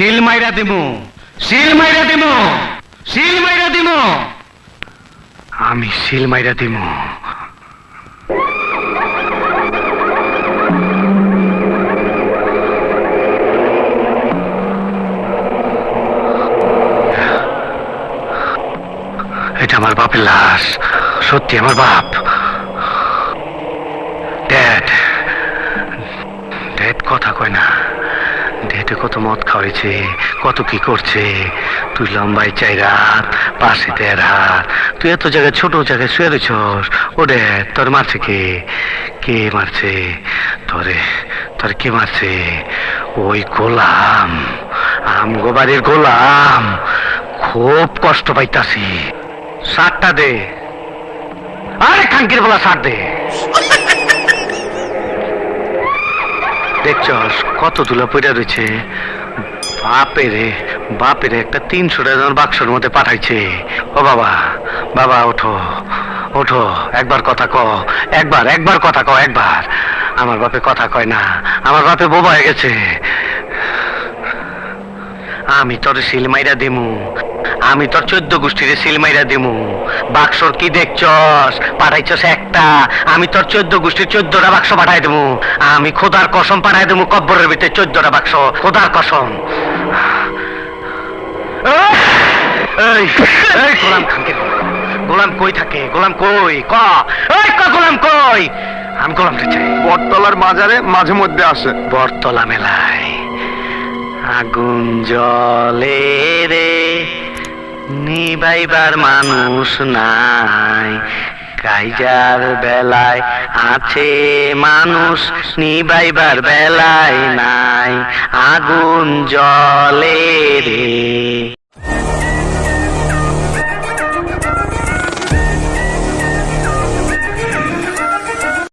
শিল মাইরা দিমু, শিল মাইরা দিমু, শিল মাইরা দিমু, আমি শিল মাইরা দিমু। এটা আমার বাপের লাশ, সত্যি আমার বাপ। ড্যাড, ড্যাড কথা কয় না। ড্যাডে কত মদ খাওয়াইছে, কত কি করছে। তুই লম্বাই 4 হাত, পাশে 1.5 হাত, তুই এত জায়গায় ছোট জায়গায় শুয়ে রয়েছস। ও ড্যাড, তোর মারছে কে? কে মারছে তোরে? তোর কে মারছে? ওই গোলাম, আমগো বাড়ির গোলাম। খুব কষ্ট পাইতাছি। শার্টটা দে, আরে খাঙ্কির বলা শার্ট দে। দেখছস কত ধুলা পড়া রয়েছে। বাপেরে বাপেরে একটা 300 টাকার বাক্সের মধ্যে পাঠাইছে। ও বাবা, বাবা ওঠো ওঠো, একবার কথা ক, একবার কথা ক, একবার। আমার বাপে কথা কয় না, আমার বাপে বোবা হয়ে গেছে। আমি তোর শিল মাইরা দিমু, আমি তোর 14 গোষ্ঠীর শিল মাইরা দিমু। বাক্সর কি দেখছস? পাঠাইছস একটা, আমি তোর 14 গোষ্ঠীর 14টা বাক্স পাঠাই দেবো। আমি খোদার কসম পাঠাই দেবো, কব্বরের ভিতরে 14টা বাক্স, খোদার কসম। এই এই গোলাম খানকে, গোলাম কই থাকে? গোলাম কই? ক গোলাম কই? আমি গোলামটা চাই। বটতলার মাজারে মাঝে মধ্যে আসে। বটতলা মেলায় আগুন জ্বলে রে, নিবাইবার মানুষ নাই। কাইজার বেলায় আছে মানুষ, নিবাইবার বেলায় নাই। আগুন জ্বলে রে,